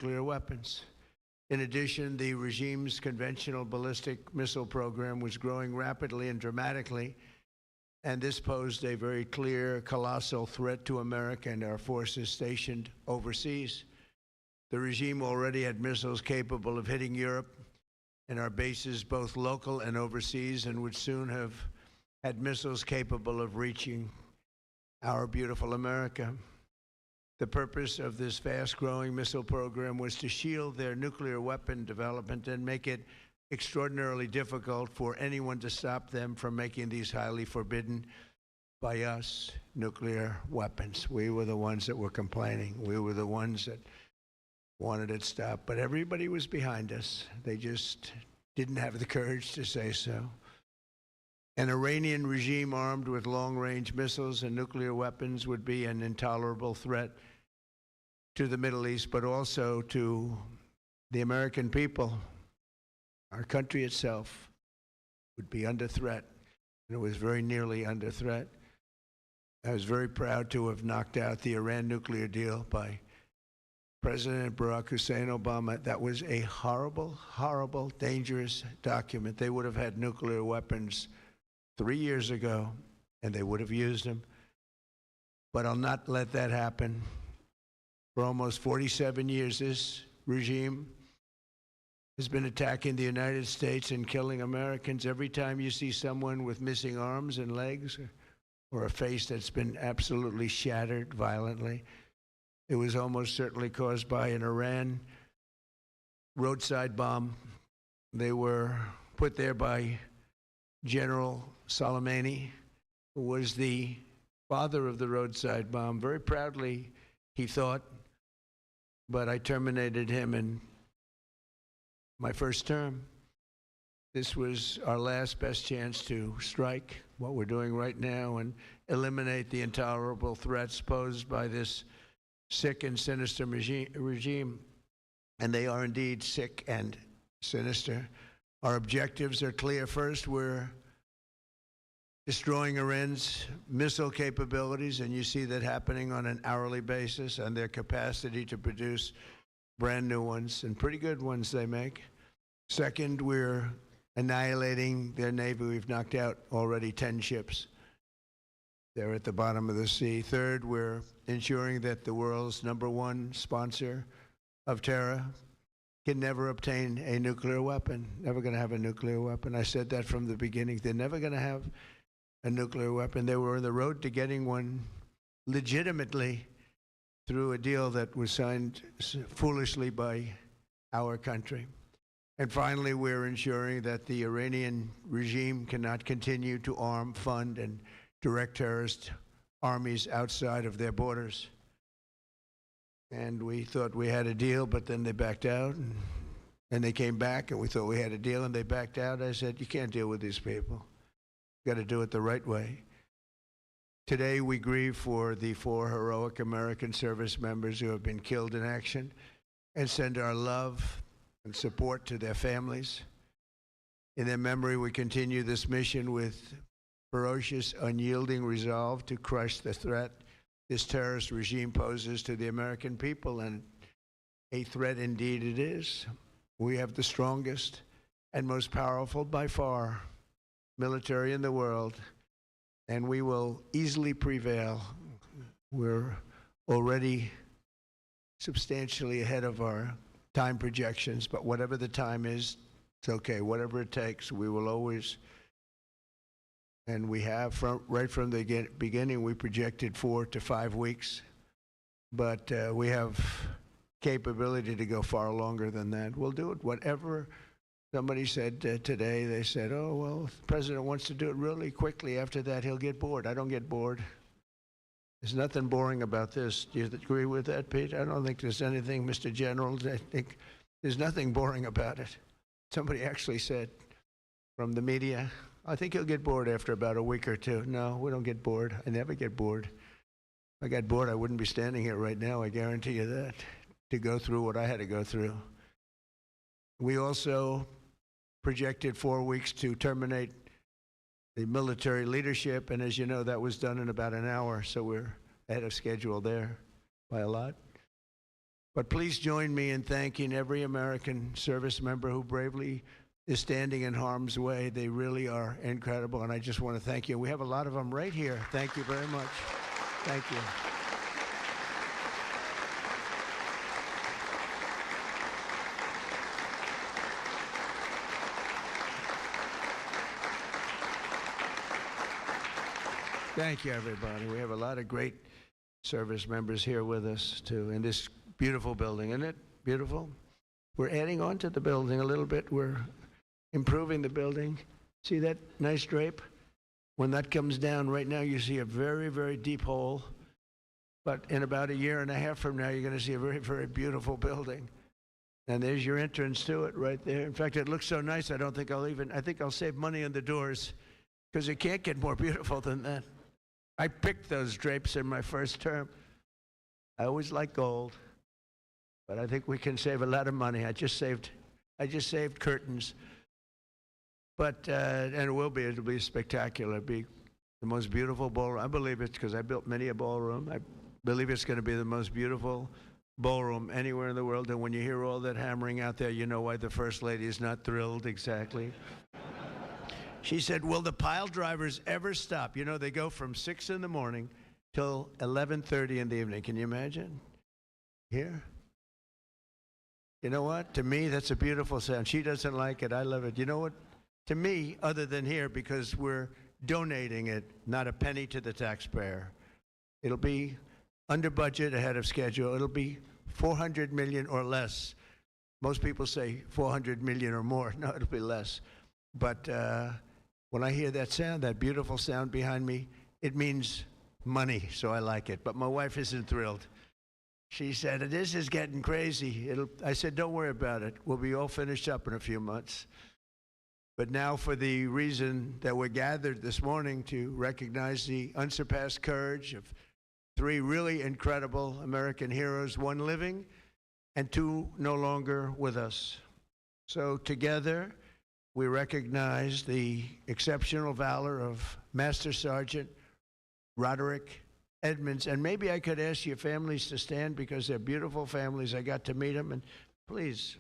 nuclear weapons. In addition, the regime's conventional ballistic missile program was growing rapidly and dramatically, and this posed a very clear, colossal threat to America and our forces stationed overseas. The regime already had missiles capable of hitting Europe and our bases, both local and overseas, and would soon have had missiles capable of reaching our beautiful America. The purpose of this fast-growing missile program was to shield their nuclear weapon development and make it extraordinarily difficult for anyone to stop them from making these highly forbidden by us nuclear weapons. We were the ones that were complaining. We were the ones that wanted it stopped. But everybody was behind us. They just didn't have the courage to say so. An Iranian regime armed with long-range missiles and nuclear weapons would be an intolerable threat to the Middle East, but also to the American people. Our country itself would be under threat, and it was very nearly under threat. I was very proud to have knocked out the Iran nuclear deal by President Barack Hussein Obama. That was a horrible, horrible, dangerous document. They would have had nuclear weapons 3 years ago, and they would have used them. But I'll not let that happen. For almost 47 years, this regime has been attacking the United States and killing Americans. Every time you see someone with missing arms and legs or a face that's been absolutely shattered violently, it was almost certainly caused by an Iran roadside bomb. They were put there by General Soleimani, who was the father of the roadside bomb. Very proudly, he thought, but I terminated him in my first term. This was our last best chance to strike what we're doing right now and eliminate the intolerable threats posed by this sick and sinister regime. And they are indeed sick and sinister. Our objectives are clear. First, we're destroying Iran's missile capabilities, and you see that happening on an hourly basis, and their capacity to produce brand new ones, and pretty good ones they make. Second, we're annihilating their Navy. We've knocked out already 10 ships. They're at the bottom of the sea. Third, we're ensuring that the world's #1 sponsor of terror can never obtain a nuclear weapon, never going to have a nuclear weapon. I said that from the beginning. They're never going to have a nuclear weapon. They were on the road to getting one legitimately through a deal that was signed foolishly by our country. And finally, we're ensuring that the Iranian regime cannot continue to arm, fund, and direct terrorist armies outside of their borders. And we thought we had a deal, but then they backed out, and they came back, and we thought we had a deal, and they backed out. I said, you can't deal with these people. You've got to do it the right way. Today, we grieve for the 4 heroic American service members who have been killed in action and send our love and support to their families. In their memory, we continue this mission with ferocious, unyielding resolve to crush the threat this terrorist regime poses to the American people, and a threat indeed it is. We have the strongest and most powerful, by far, military in the world, and we will easily prevail. We're already substantially ahead of our time projections, but whatever the time is, it's okay. Whatever it takes, we will always, and we have right from the beginning, we projected 4 to 5 weeks, but we have capability to go far longer than that. We'll do it. Whatever somebody said today, they said, oh, well, if the president wants to do it really quickly, after that he'll get bored. I don't get bored. There's nothing boring about this. Do you agree with that, Pete? I don't think there's anything, Mr. General, I think there's nothing boring about it. Somebody actually said from the media, I think he'll get bored after about a week or two. No, we don't get bored. I never get bored. If I got bored, I wouldn't be standing here right now, I guarantee you that, to go through what I had to go through. We also projected 4 weeks to terminate the military leadership, and as you know, that was done in about an hour, so we're ahead of schedule there by a lot. But please join me in thanking every American service member who bravely is standing in harm's way. They really are incredible, and I just want to thank you. We have a lot of them right here. Thank you very much. Thank you. Thank you, everybody. We have a lot of great service members here with us, too, in this beautiful building. Isn't it beautiful? We're adding on to the building a little bit. We're improving the building. See that nice drape? When that comes down, right now you see a very, very deep hole. But in about a year and a half from now, you're going to see a very, very beautiful building. And there's your entrance to it right there. In fact, it looks so nice, I think I'll save money on the doors, because it can't get more beautiful than that. I picked those drapes in my first term. I always like gold, but I think we can save a lot of money. I just saved curtains. But, and it'll be spectacular. It'll be the most beautiful ballroom. I believe it because I built many a ballroom. I believe it's going to be the most beautiful ballroom anywhere in the world. And when you hear all that hammering out there, you know why the First Lady is not thrilled exactly. She said, will the pile drivers ever stop? You know, they go from 6 in the morning till 11:30 in the evening. Can you imagine? Here? You know what? To me, that's a beautiful sound. She doesn't like it. I love it. You know what? To me, other than here, because we're donating it, not a penny to the taxpayer. It'll be under budget, ahead of schedule. It'll be $400 million or less. Most people say $400 million or more. No, it'll be less. But when I hear that sound, that beautiful sound behind me, it means money, so I like it. But my wife isn't thrilled. She said, this is getting crazy. I said, don't worry about it. We'll be all finished up in a few months. But now, for the reason that we're gathered this morning to recognize the unsurpassed courage of 3 really incredible American heroes, 1 living and 2 no longer with us. So together, we recognize the exceptional valor of Master Sergeant Roderick Edmonds. And maybe I could ask your families to stand, because they're beautiful families. I got to meet them. And please.